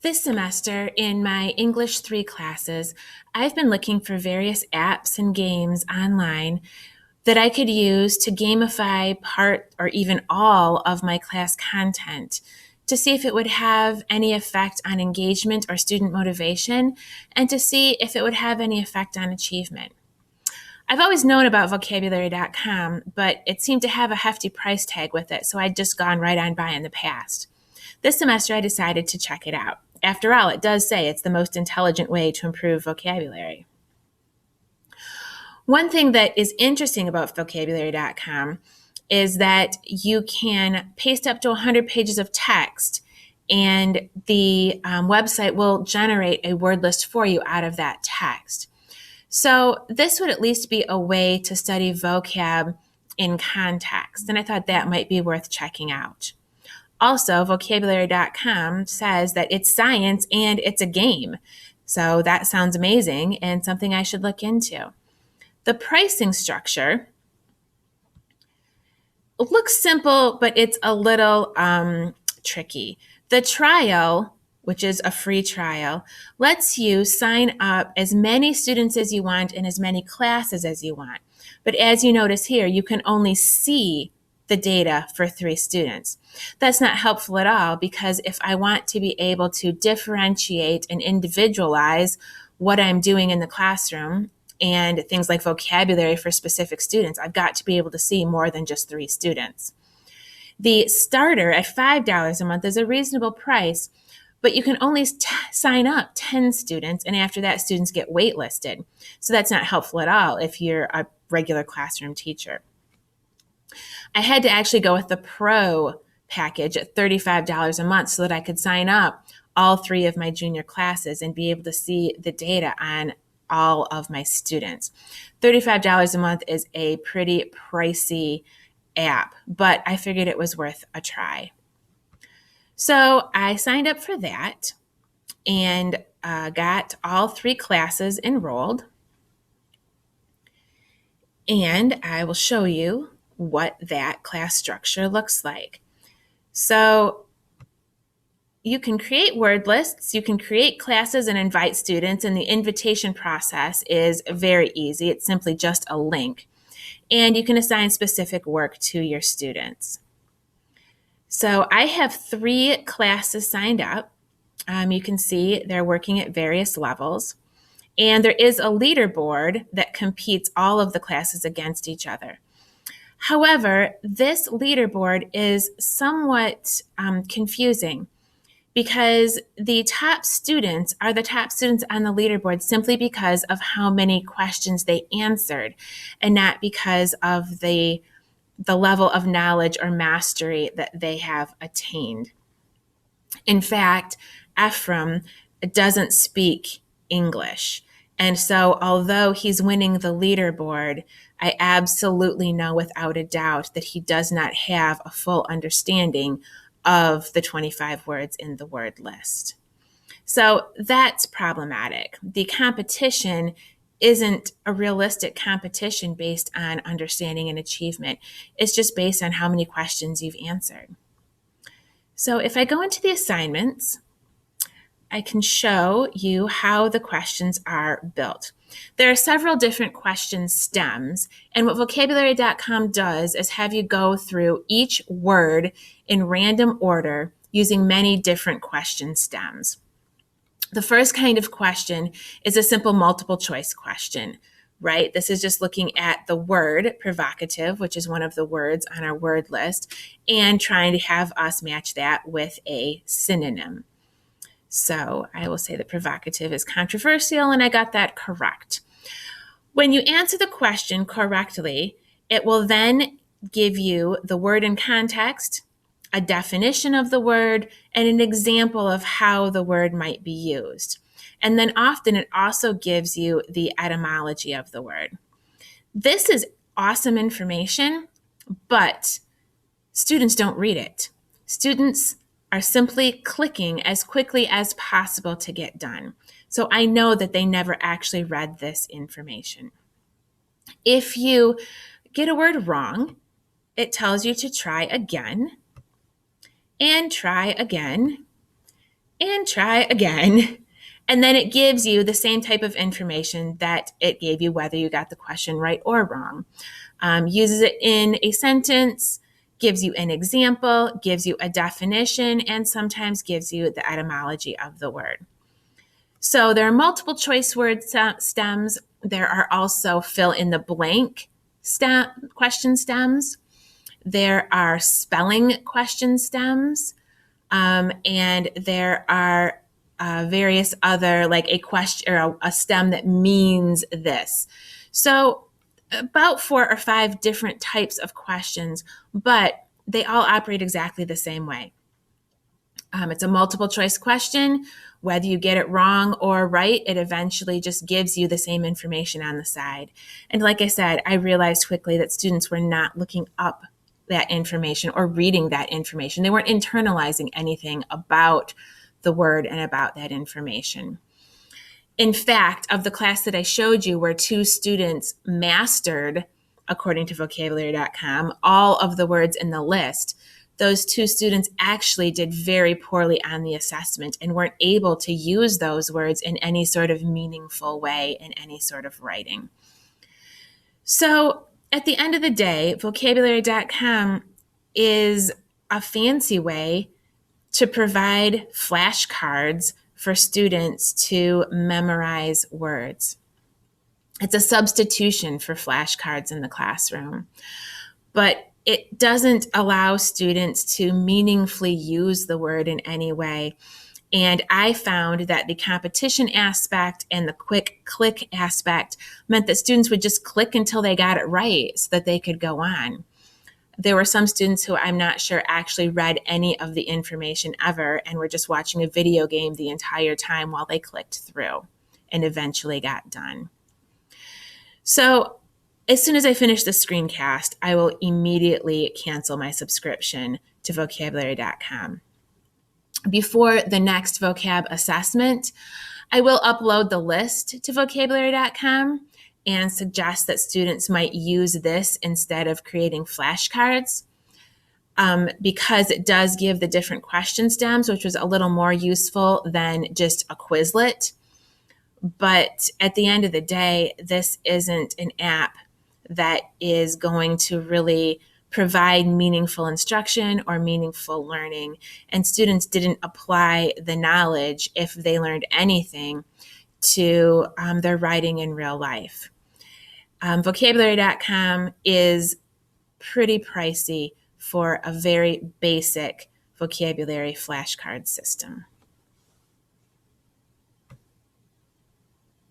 This semester, in my English 3 classes, I've been looking for various apps and games online that I could use to gamify part or even all of my class content to see if it would have any effect on engagement or student motivation, and to see if it would have any effect on achievement. I've always known about vocabulary.com, but it seemed to have a hefty price tag with it, so I'd just gone right on by in the past. This semester, I decided to check it out. After all, it does say it's the most intelligent way to improve vocabulary. One thing that is interesting about vocabulary.com is that you can paste up to 100 pages of text, and the website will generate a word list for you out of that text. So this would at least be a way to study vocab in context, and I thought that might be worth checking out. Also, vocabulary.com says that it's science and it's a game. So that sounds amazing and something I should look into. The pricing structure looks simple, but it's a little tricky. The trial, which is a free trial, lets you sign up as many students as you want and as many classes as you want. But as you notice here, you can only see the data for 3 students. That's not helpful at all, because if I want to be able to differentiate and individualize what I'm doing in the classroom and things like vocabulary for specific students, I've got to be able to see more than just 3 students. The starter at $5 a month is a reasonable price, but you can only sign up 10 students, and after that, students get waitlisted. So that's not helpful at all if you're a regular classroom teacher. I had to actually go with the Pro package at $35 a month so that I could sign up all 3 of my junior classes and be able to see the data on all of my students. $35 a month is a pretty pricey app, but I figured it was worth a try. So I signed up for that and got all 3 classes enrolled. And I will show you what that class structure looks like. So you can create word lists, you can create classes and invite students, and the invitation process is very easy. It's simply just a link. And you can assign specific work to your students. So I have 3 classes signed up. You can see they're working at various levels. And there is a leaderboard that competes all of the classes against each other. However, this leaderboard is somewhat confusing, because the top students are the top students on the leaderboard simply because of how many questions they answered, and not because of the level of knowledge or mastery that they have attained. In fact, Ephraim doesn't speak English. And so although he's winning the leaderboard, I absolutely know without a doubt that he does not have a full understanding of the 25 words in the word list. So that's problematic. The competition isn't a realistic competition based on understanding and achievement. It's just based on how many questions you've answered. So if I go into the assignments, I can show you how the questions are built. There are several different question stems, and what vocabulary.com does is have you go through each word in random order using many different question stems. The first kind of question is a simple multiple choice question, right? This is just looking at the word provocative, which is one of the words on our word list, and trying to have us match that with a synonym. So I will say that provocative is controversial, and I got that correct. When you answer the question correctly, it will then give you the word in context, a definition of the word, and an example of how the word might be used. And then often it also gives you the etymology of the word. This is awesome information, but students don't read it. Students are simply clicking as quickly as possible to get done. So I know that they never actually read this information. If you get a word wrong, it tells you to try again and try again and try again. And then it gives you the same type of information that it gave you, whether you got the question right or wrong. Uses it in a sentence, gives you an example, gives you a definition, and sometimes gives you the etymology of the word. So there are multiple choice word stems. There are also fill in the blank question stems. There are spelling question stems. And there are various other, like a question or a stem that means this. So about 4 or 5 different types of questions, but they all operate exactly the same way. It's a multiple choice question. Whether you get it wrong or right, it eventually just gives you the same information on the side. And like I said, I realized quickly that students were not looking up that information or reading that information. They weren't internalizing anything about the word and about that information. In fact, of the class that I showed you where 2 students mastered, according to vocabulary.com, all of the words in the list, those 2 students actually did very poorly on the assessment and weren't able to use those words in any sort of meaningful way in any sort of writing. So at the end of the day, vocabulary.com is a fancy way to provide flashcards for students to memorize words. It's a substitution for flashcards in the classroom, but it doesn't allow students to meaningfully use the word in any way. And I found that the competition aspect and the quick click aspect meant that students would just click until they got it right so that they could go on. There were some students who I'm not sure actually read any of the information ever and were just watching a video game the entire time while they clicked through and eventually got done. So as soon as I finish the screencast, I will immediately cancel my subscription to vocabulary.com. Before the next vocab assessment, I will upload the list to vocabulary.com and suggest that students might use this instead of creating flashcards because it does give the different question stems, which was a little more useful than just a Quizlet. But at the end of the day, this isn't an app that is going to really provide meaningful instruction or meaningful learning. And students didn't apply the knowledge, if they learned anything, to their writing in real life. Vocabulary.com is pretty pricey for a very basic vocabulary flashcard system.